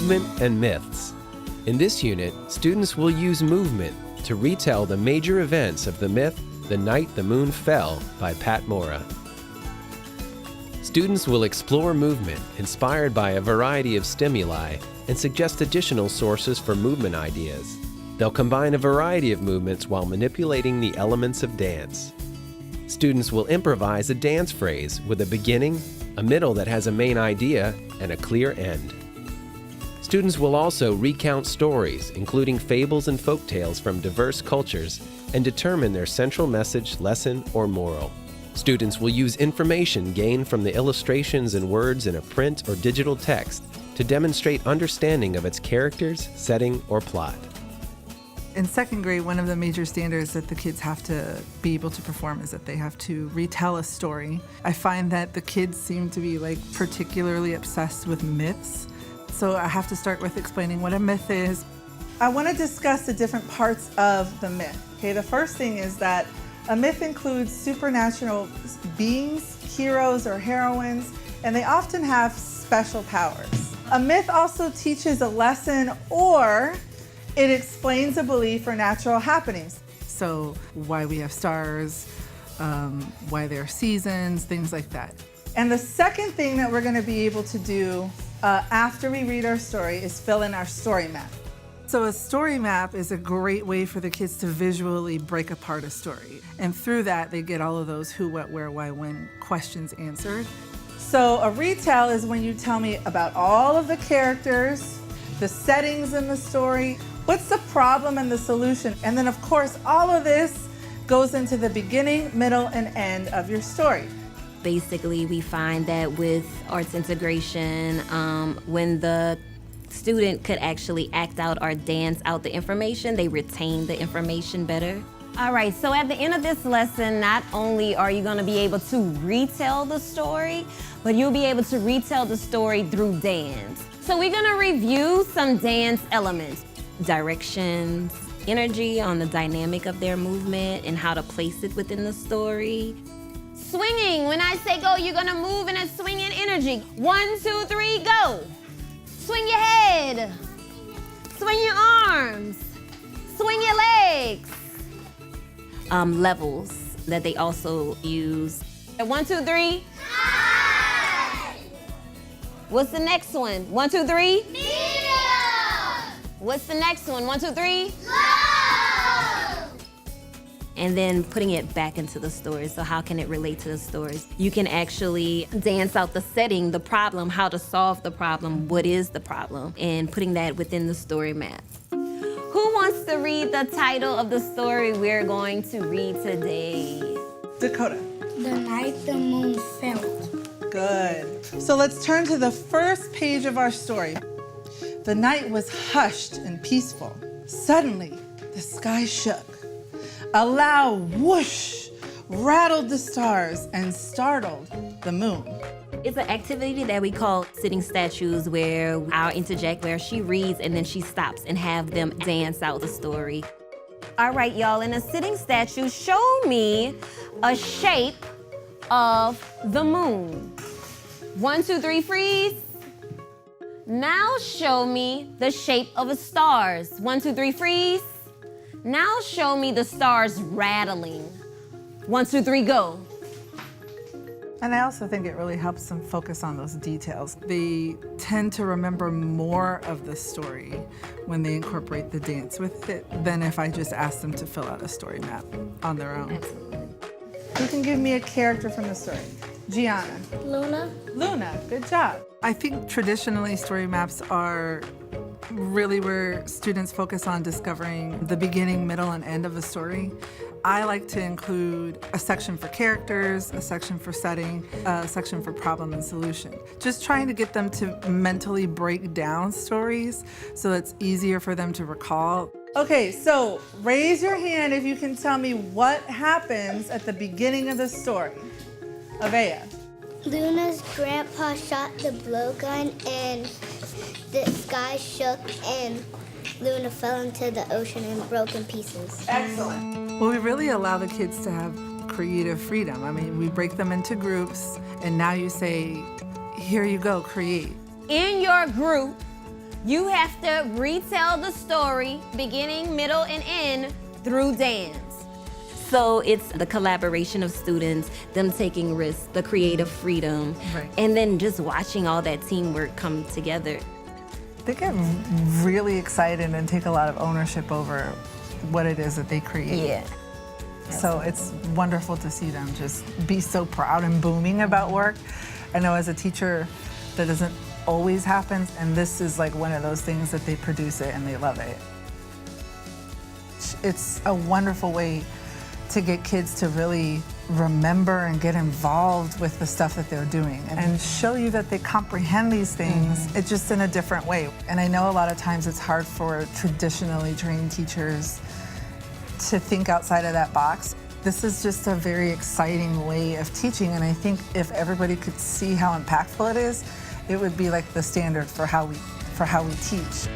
Movement and Myths. In this unit, students will use movement to retell the major events of the myth, The Night the Moon Fell by Pat Mora. Students will explore movement inspired by a variety of stimuli and suggest additional sources for movement ideas. They'll combine a variety of movements while manipulating the elements of dance. Students will improvise a dance phrase with a beginning, a middle that has a main idea, and a clear end. Students will also recount stories, including fables and folktales from diverse cultures, and determine their central message, lesson, or moral. Students will use information gained from the illustrations and words in a print or digital text to demonstrate understanding of its characters, setting, or plot. In second grade, one of the major standards that the kids have to be able to perform is that they have to retell a story. I find that the kids seem to be particularly obsessed with myths. So I have to start with explaining what a myth is. I want to discuss the different parts of the myth. Okay, the first thing is that a myth includes supernatural beings, heroes or heroines, and they often have special powers. A myth also teaches a lesson or it explains a belief or natural happenings. So why we have stars, why there are seasons, things like that. And the second thing that we're going to be able to do after we read our story is fill in our story map. So a story map is a great way for the kids to visually break apart a story. And through that, they get all of those who, what, where, why, when questions answered. So a retell is when you tell me about all of the characters, the settings in the story, what's the problem and the solution? And then of course, all of this goes into the beginning, middle, and end of your story. Basically, we find that with arts integration, when the student could actually act out or dance out the information, they retain the information better. All right, so at the end of this lesson, not only are you gonna be able to retell the story, but you'll be able to retell the story through dance. So we're gonna review some dance elements. Directions, energy on the dynamic of their movement and how to place it within the story. Swinging, when I say go, you're gonna move in a swinging energy. 1, 2, 3, go. Swing your head, swing your arms, swing your legs. Levels that they also use. 1, 2, 3. High. What's the next one? 1, 2, 3. Medium. What's the next one? 1, 2, 3. Low. And then putting it back into the story. So how can it relate to the stories? You can actually dance out the setting, the problem, how to solve the problem, what is the problem, and putting that within the story map. Who wants to read the title of the story we're going to read today? Dakota. The Night the Moon Fell. Good. So let's turn to the first page of our story. The night was hushed and peaceful. Suddenly, the sky shook. A loud whoosh rattled the stars and startled the moon. It's an activity that we call sitting statues where I'll interject where she reads and then she stops and have them dance out the story. All right, y'all, in a sitting statue, show me a shape of the moon. 1, 2, 3, freeze. Now show me the shape of the stars. 1, 2, 3, freeze. Now show me the stars rattling. 1, 2, 3, go. And I also think it really helps them focus on those details. They tend to remember more of the story when they incorporate the dance with it than if I just ask them to fill out a story map on their own. Absolutely. Who can give me a character from the story? Gianna. Luna. Luna, good job. I think traditionally story maps are really where students focus on discovering the beginning, middle, and end of a story. I like to include a section for characters, a section for setting, a section for problem and solution. Just trying to get them to mentally break down stories so it's easier for them to recall. Okay, so raise your hand if you can tell me what happens at the beginning of the story. Avea. Luna's grandpa shot the blowgun and the sky shook and Luna fell into the ocean and broke in pieces. Excellent. Well, we really allow the kids to have creative freedom. I mean, we break them into groups and now you say, here you go, create. In your group, You have to retell the story, beginning, middle, and end, through dance. So it's the collaboration of students, them taking risks, the creative freedom, Right. and then just watching all that teamwork come together. They get really excited and take a lot of ownership over what it is that they create. Yeah. So it's wonderful to see them just be so proud and booming about work. I know as a teacher, that doesn't always happen, and this is like one of those things that they produce it and they love it. It's a wonderful way to get kids to really remember and get involved with the stuff that they're doing and show you that they comprehend these things, it's just in a different way. And I know a lot of times it's hard for traditionally trained teachers to think outside of that box. This is just a very exciting way of teaching, and I think if everybody could see how impactful it is, it would be like the standard for how we teach.